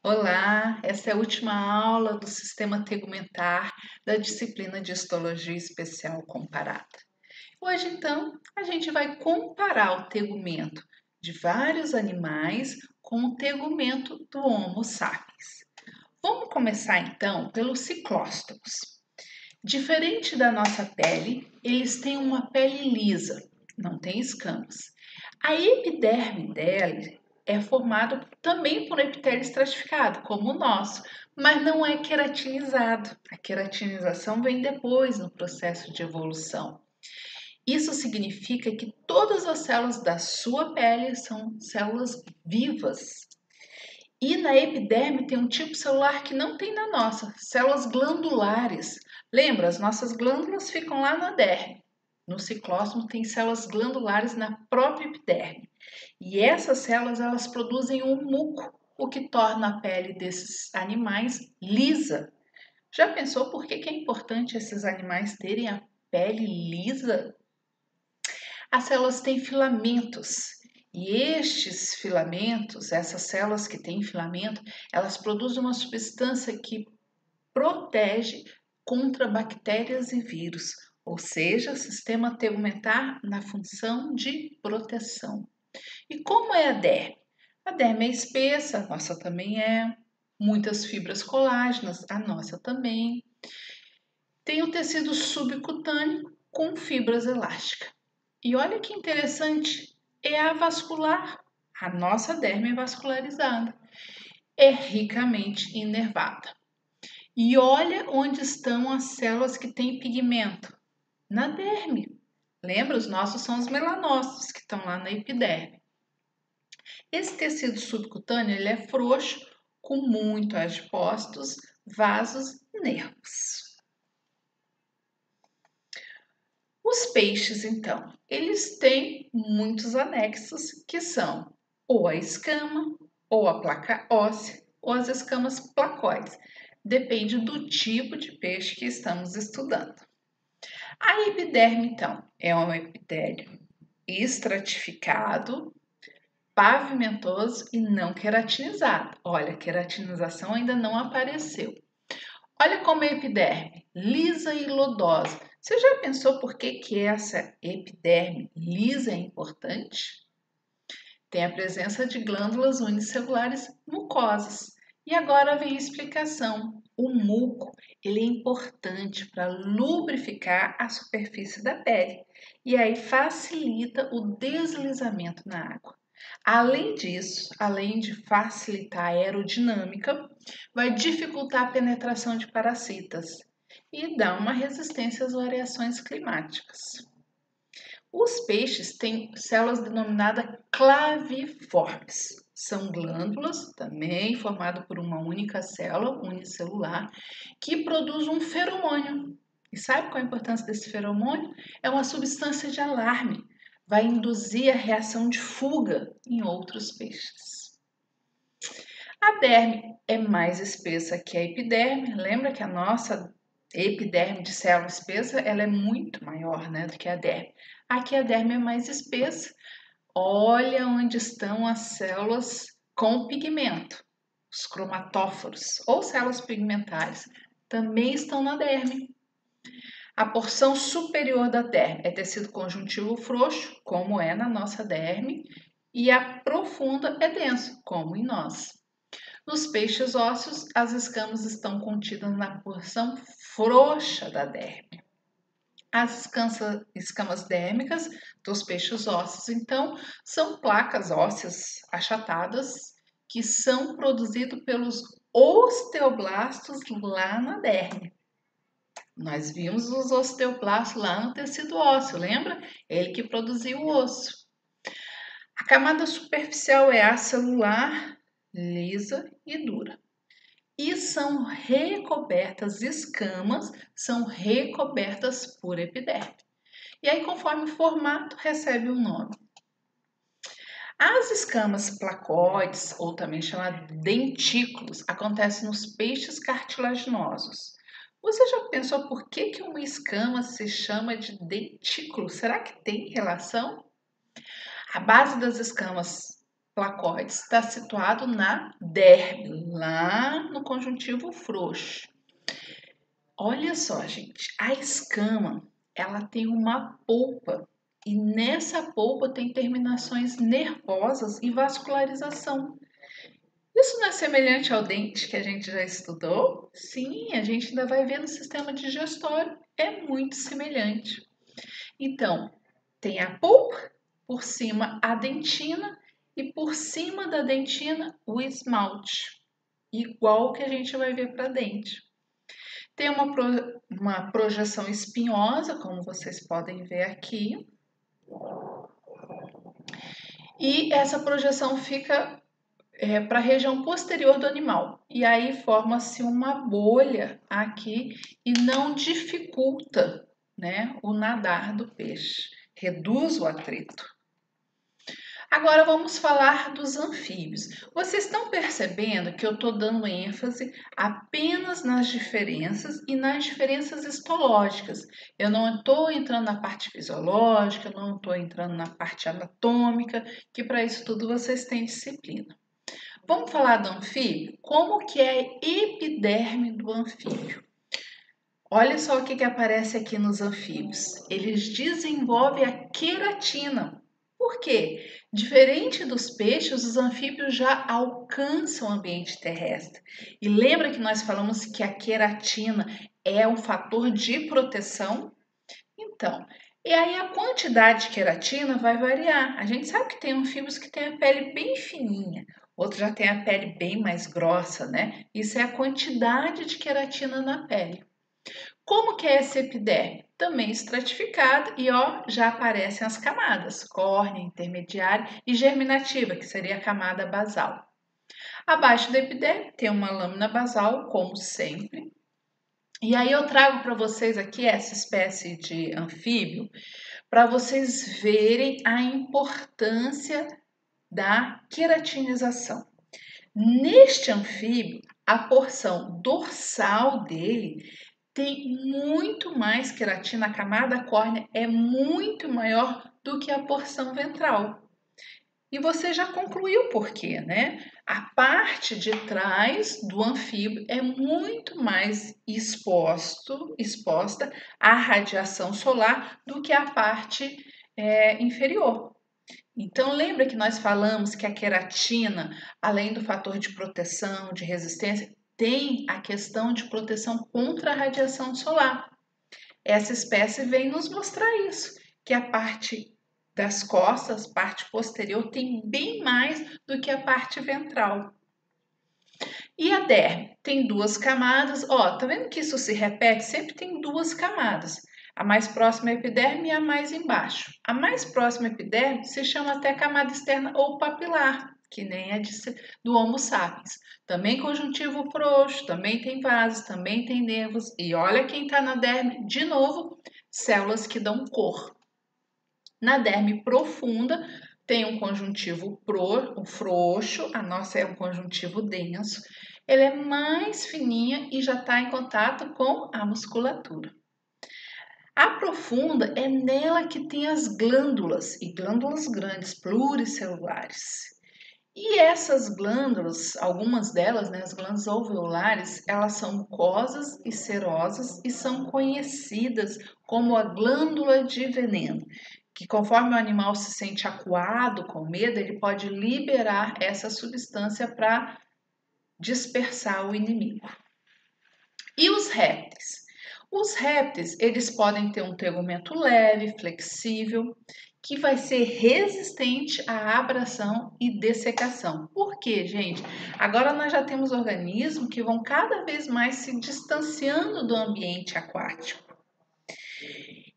Olá, essa é a última aula do sistema tegumentar da disciplina de histologia especial comparada. Hoje, então, a gente vai comparar o tegumento de vários animais com o tegumento do Homo sapiens. Vamos começar então pelos ciclóstomos. Diferente da nossa pele, eles têm uma pele lisa, não tem escamas. A epiderme dela é formada também por epitélio estratificado, como o nosso, mas não é queratinizado. A queratinização vem depois no processo de evolução. Isso significa que todas as células da sua pele são células vivas. E na epiderme tem um tipo celular que não tem na nossa, células glandulares. Lembra, as nossas glândulas ficam lá na derme. No ciclóstomo tem células glandulares na própria epiderme. E essas células elas produzem um muco, o que torna a pele desses animais lisa. Já pensou por que é importante esses animais terem a pele lisa? As células têm filamentos e estes filamentos, essas células que têm filamento, elas produzem uma substância que protege contra bactérias e vírus, ou seja, sistema tegumentar na função de proteção. E como é a derme? A derme é espessa, a nossa também é. Muitas fibras colágenas, a nossa também. Tem o tecido subcutâneo com fibras elásticas. E olha que interessante, é avascular. A nossa derme é vascularizada, é ricamente inervada. E olha onde estão as células que têm pigmento, na derme. Lembra, os nossos são os melanócitos que estão lá na epiderme. Esse tecido subcutâneo ele é frouxo, com muito adipócitos, vasos e nervos. Os peixes, então, eles têm muitos anexos que são ou a escama, ou a placa óssea, ou as escamas placóides. Depende do tipo de peixe que estamos estudando. A epiderme, então, é um epitélio estratificado, pavimentoso e não queratinizado. Olha, a queratinização ainda não apareceu. Olha como é a epiderme, lisa e lodosa. Você já pensou por que essa epiderme lisa é importante? Tem a presença de glândulas unicelulares mucosas. E agora vem a explicação. O muco ele é importante para lubrificar a superfície da pele e aí facilita o deslizamento na água. Além disso, além de facilitar a aerodinâmica, vai dificultar a penetração de parasitas e dá uma resistência às variações climáticas. Os peixes têm células denominadas claviformes. São glândulas, também formadas por uma única célula unicelular, que produz um feromônio. E sabe qual é a importância desse feromônio? É uma substância de alarme. Vai induzir a reação de fuga em outros peixes. A derme é mais espessa que a epiderme. Lembra que a nossa epiderme de célula espessa ela é muito maior, né, do que a derme. Aqui a derme é mais espessa. Olha onde estão as células com pigmento, os cromatóforos ou células pigmentares. Também estão na derme. A porção superior da derme é tecido conjuntivo frouxo, como é na nossa derme, e a profunda é denso, como em nós. Nos peixes ósseos, as escamas estão contidas na porção frouxa da derme. As escamas dérmicas dos peixes ósseos, então, são placas ósseas achatadas que são produzidas pelos osteoblastos lá na derme. Nós vimos os osteoblastos lá no tecido ósseo, lembra? Ele que produziu o osso. A camada superficial é acelular, lisa e dura. E são recobertas, escamas são recobertas por epiderme. E aí, conforme o formato, recebe um nome. As escamas placóides, ou também chamadas dentículos, acontecem nos peixes cartilaginosos. Você já pensou por que uma escama se chama de dentículo? Será que tem relação? A base das escamas placoides está situado na derme, lá no conjuntivo frouxo. Olha só, gente, a escama, ela tem uma polpa e nessa polpa tem terminações nervosas e vascularização. Isso não é semelhante ao dente que a gente já estudou? Sim, a gente ainda vai ver no sistema digestório, é muito semelhante. Então, tem a polpa, por cima a dentina e por cima da dentina o esmalte, igual que a gente vai ver para dente. Tem uma projeção espinhosa, como vocês podem ver aqui. E essa projeção fica para a região posterior do animal. E aí forma-se uma bolha aqui e não dificulta, né, o nadar do peixe. Reduz o atrito. Agora vamos falar dos anfíbios. Vocês estão percebendo que eu estou dando ênfase apenas nas diferenças e nas diferenças histológicas. Eu não estou entrando na parte fisiológica, eu não estou entrando na parte anatômica, que para isso tudo vocês têm disciplina. Vamos falar do anfíbio? Como que é a epiderme do anfíbio? Olha só o que aparece aqui nos anfíbios. Eles desenvolvem a queratina. Por quê? Diferente dos peixes, os anfíbios já alcançam o ambiente terrestre. E lembra que nós falamos que a queratina é um fator de proteção? Então, e aí a quantidade de queratina vai variar. A gente sabe que tem anfíbios que têm a pele bem fininha, outros já têm a pele bem mais grossa, né? Isso é a quantidade de queratina na pele. Como que é essa epiderme? Também estratificada e ó, já aparecem as camadas, córnea, intermediária e germinativa, que seria a camada basal. Abaixo da epiderme tem uma lâmina basal, como sempre. E aí eu trago para vocês aqui essa espécie de anfíbio, para vocês verem a importância da queratinização. Neste anfíbio, a porção dorsal dele tem muito mais queratina, a camada córnea é muito maior do que a porção ventral. E você já concluiu por quê, né? A parte de trás do anfíbio é muito mais exposta à radiação solar do que a parte inferior. Então, lembra que nós falamos que a queratina, além do fator de proteção, de resistência, tem a questão de proteção contra a radiação solar. Essa espécie vem nos mostrar isso, que a parte das costas, parte posterior, tem bem mais do que a parte ventral. E a derme tem duas camadas. Ó, tá vendo que isso se repete? Sempre tem duas camadas. A mais próxima epiderme e a mais embaixo. A mais próxima epiderme se chama até camada externa ou papilar, que nem a do Homo sapiens. Também conjuntivo frouxo, também tem vasos, também tem nervos. E olha quem está na derme, de novo, células que dão cor. Na derme profunda tem um conjuntivo frouxo, a nossa é um conjuntivo denso. Ela é mais fininha e já está em contato com a musculatura. A profunda é nela que tem as glândulas, e glândulas grandes, pluricelulares. E essas glândulas, algumas delas, né, as glândulas alveolares, elas são mucosas e serosas e são conhecidas como a glândula de veneno, que conforme o animal se sente acuado, com medo, ele pode liberar essa substância para dispersar o inimigo. E os répteis? Os répteis, eles podem ter um tegumento leve, flexível, que vai ser resistente à abração e dessecação. Por quê, gente? Agora nós já temos organismos que vão cada vez mais se distanciando do ambiente aquático.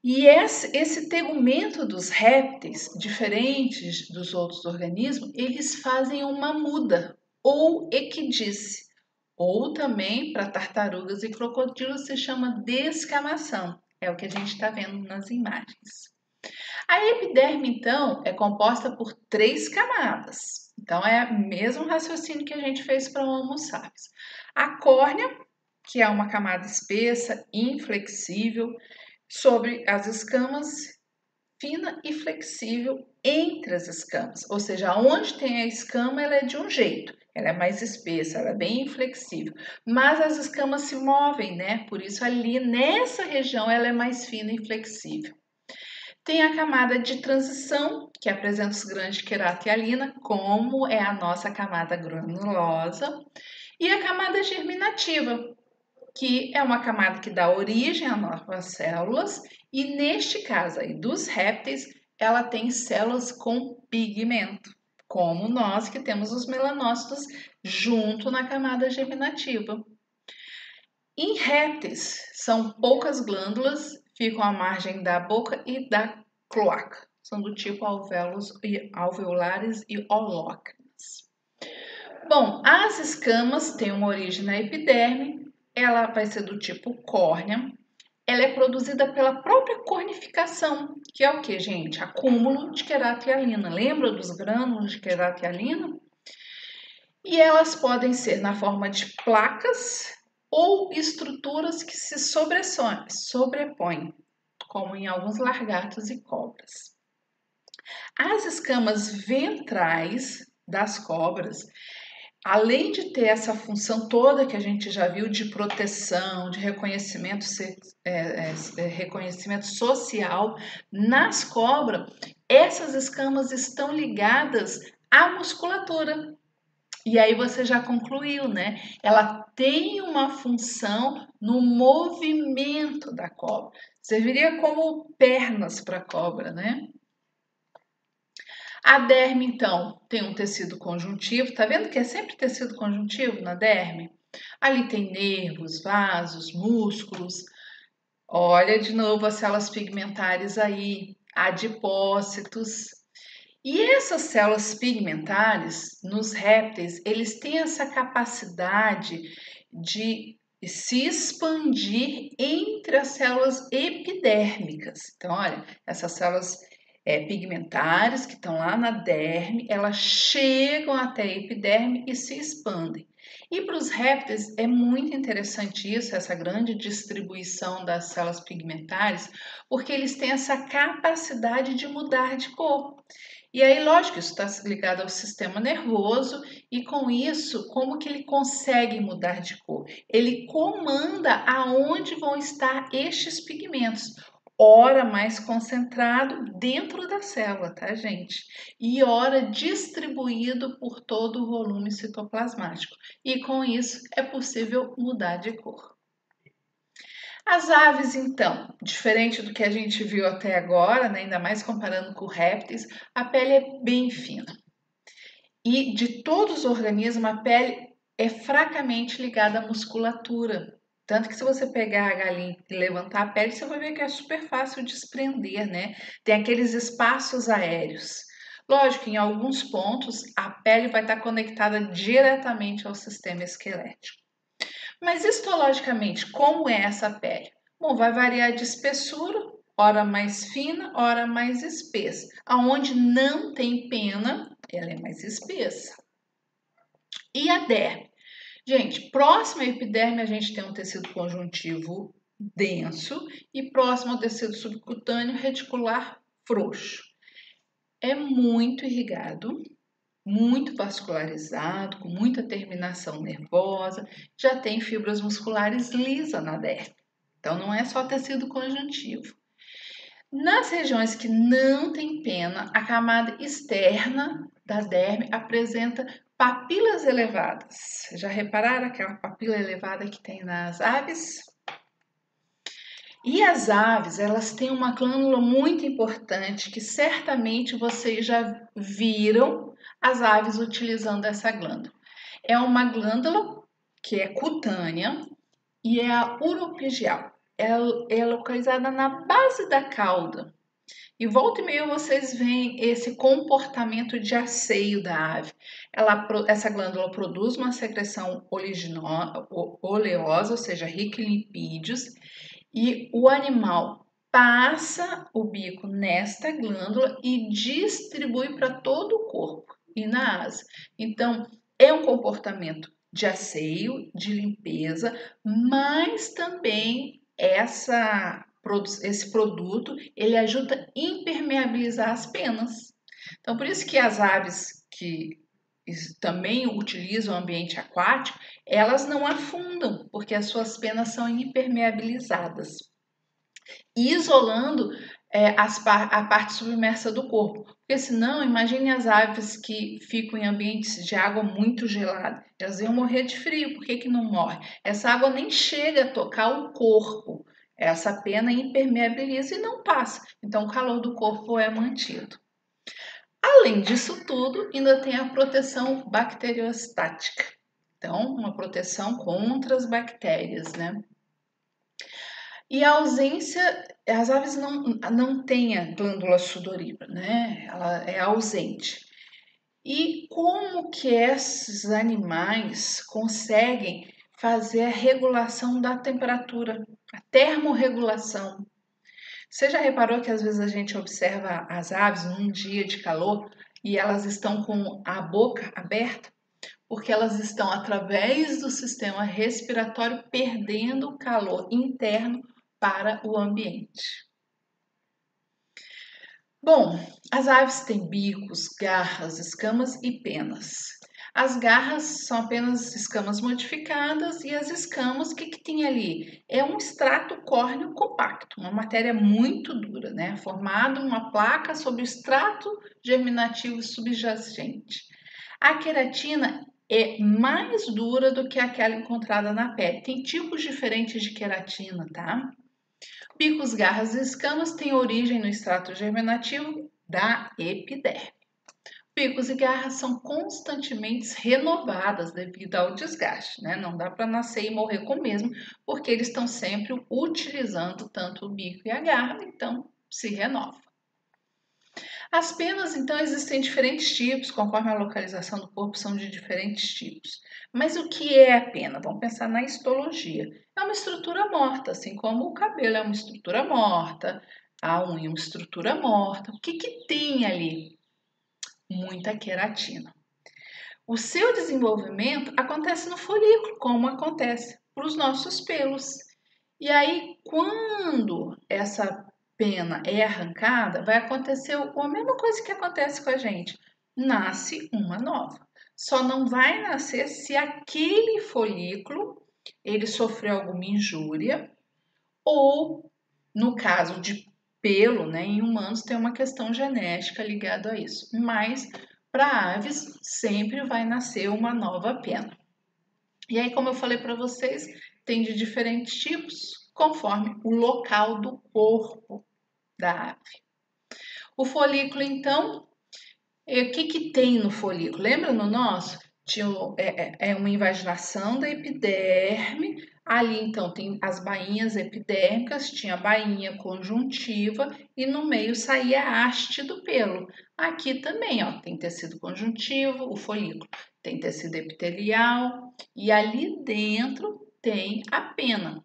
E esse tegumento dos répteis, diferentes dos outros organismos, eles fazem uma muda ou equidise, ou também para tartarugas e crocodilos se chama descamação. É o que a gente está vendo nas imagens. A epiderme, então, é composta por 3 camadas. Então, é o mesmo raciocínio que a gente fez para o Homo sapiens. A córnea, que é uma camada espessa, inflexível, sobre as escamas fina e flexível entre as escamas, ou seja, onde tem a escama ela é de um jeito, ela é mais espessa, ela é bem flexível, mas as escamas se movem, né? Por isso ali nessa região ela é mais fina e flexível. Tem a camada de transição, que apresenta os grãos de querato e hialina, como é a nossa camada granulosa, e a camada germinativa, que é uma camada que dá origem a novas células, e neste caso aí dos répteis, ela tem células com pigmento, como nós que temos os melanócitos junto na camada germinativa. Em répteis, são poucas glândulas, ficam à margem da boca e da cloaca. São do tipo alveolares e holócrinas. Bom, as escamas têm uma origem na epiderme, ela vai ser do tipo córnea. Ela é produzida pela própria cornificação, que é o que, gente? Acúmulo de querato e hialina. Lembra dos grânulos de querato e hialina? E elas podem ser na forma de placas ou estruturas que se sobrepõem, como em alguns lagartos e cobras. As escamas ventrais das cobras, além de ter essa função toda que a gente já viu de proteção, de reconhecimento social, nas cobras, essas escamas estão ligadas à musculatura. E aí você já concluiu, né? Ela tem uma função no movimento da cobra. Serviria como pernas para a cobra, né? A derme, então, tem um tecido conjuntivo. Tá vendo que é sempre tecido conjuntivo na derme? Ali tem nervos, vasos, músculos. Olha de novo as células pigmentares aí, adipócitos. E essas células pigmentares, nos répteis, eles têm essa capacidade de se expandir entre as células epidérmicas. Então, olha, essas células pigmentares que estão lá na derme, elas chegam até a epiderme e se expandem. E para os répteis é muito interessante isso, essa grande distribuição das células pigmentares, porque eles têm essa capacidade de mudar de cor. E aí, lógico, isso está ligado ao sistema nervoso e com isso, como que ele consegue mudar de cor? Ele comanda aonde vão estar estes pigmentos, ora mais concentrado dentro da célula, tá, gente? E ora distribuído por todo o volume citoplasmático. E com isso é possível mudar de cor. As aves, então, diferente do que a gente viu até agora, né, ainda mais comparando com répteis, a pele é bem fina. E de todos os organismos, a pele é fracamente ligada à musculatura. Tanto que se você pegar a galinha e levantar a pele, você vai ver que é super fácil de desprender, né? Tem aqueles espaços aéreos. Lógico, em alguns pontos, a pele vai estar conectada diretamente ao sistema esquelético. Mas histologicamente, como é essa pele? Bom, vai variar de espessura, ora mais fina, ora mais espessa. Aonde não tem pena, ela é mais espessa. E a derme? Gente, próximo à epiderme a gente tem um tecido conjuntivo denso e próximo ao tecido subcutâneo reticular frouxo. É muito irrigado, muito vascularizado, com muita terminação nervosa, já tem fibras musculares lisas na derme. Então, não é só tecido conjuntivo. Nas regiões que não tem pena, a camada externa da derme apresenta papilas elevadas. Já repararam aquela papila elevada que tem nas aves? E as aves, elas têm uma glândula muito importante que certamente vocês já viram as aves utilizando essa glândula. É uma glândula que é cutânea e é a uropigial. Ela é localizada na base da cauda. E volta e meia vocês veem esse comportamento de asseio da ave. Essa glândula produz uma secreção oleosa, ou seja, rica em lipídios, e o animal passa o bico nesta glândula e distribui para todo o corpo e na asa. Então, é um comportamento de asseio, de limpeza, mas também essa esse produto, ele ajuda a impermeabilizar as penas. Então, por isso que as aves que também utilizam o ambiente aquático, elas não afundam, porque as suas penas são impermeabilizadas, isolando a parte submersa do corpo. Porque senão, imagine as aves que ficam em ambientes de água muito gelada, elas iam morrer de frio. Por que que não morre? Essa água nem chega a tocar o corpo, essa pena impermeabiliza e não passa, então o calor do corpo é mantido. Além disso tudo, ainda tem a proteção bacteriostática. Então, uma proteção contra as bactérias, né? E a ausência, as aves não têm a glândula sudorípara, né? Ela é ausente. E como que esses animais conseguem fazer a regulação da temperatura, a termorregulação? Você já reparou que às vezes a gente observa as aves num dia de calor e elas estão com a boca aberta? Porque elas estão, através do sistema respiratório, perdendo o calor interno para o ambiente. Bom, as aves têm bicos, garras, escamas e penas. As garras são apenas escamas modificadas e as escamas, o que tem ali? É um extrato córneo compacto, uma matéria muito dura, né? Formado uma placa sobre o extrato germinativo subjacente. A queratina é mais dura do que aquela encontrada na pele. Tem tipos diferentes de queratina, tá? Picos, garras e escamas têm origem no extrato germinativo da epiderme. Picos e garras são constantemente renovadas devido ao desgaste, né? Não dá para nascer e morrer com o mesmo, porque eles estão sempre utilizando tanto o bico e a garra, então se renova. As penas, então, existem diferentes tipos, conforme a localização do corpo, são de diferentes tipos. Mas o que é a pena? Vamos pensar na histologia. É uma estrutura morta, assim como o cabelo é uma estrutura morta, a unha é uma estrutura morta. O que tem ali? Muita queratina. O seu desenvolvimento acontece no folículo, como acontece para os nossos pelos. E aí, quando essa pena é arrancada, vai acontecer a mesma coisa que acontece com a gente. Nasce uma nova. Só não vai nascer se aquele folículo ele sofreu alguma injúria ou, no caso de pelo, né, em humanos tem uma questão genética ligada a isso. Mas para aves sempre vai nascer uma nova pena. E aí, como eu falei para vocês, tem de diferentes tipos, conforme o local do corpo da ave. O folículo, então, o que tem no folículo? Lembra no nosso? Tinha, uma invaginação da epiderme. Ali, então, tem as bainhas epidérmicas, tinha a bainha conjuntiva e no meio saía a haste do pelo. Aqui também, ó, tem tecido conjuntivo, o folículo tem tecido epitelial e ali dentro tem a pena,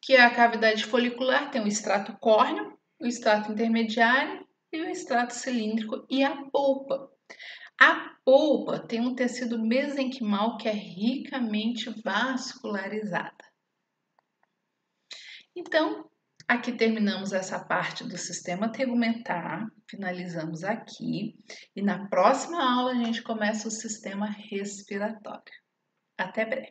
que é a cavidade folicular, tem o extrato córneo, o extrato intermediário e o extrato cilíndrico e a polpa. A polpa tem um tecido mesenquimal que é ricamente vascularizada. Então, aqui terminamos essa parte do sistema tegumentar, finalizamos aqui e na próxima aula a gente começa o sistema respiratório. Até breve!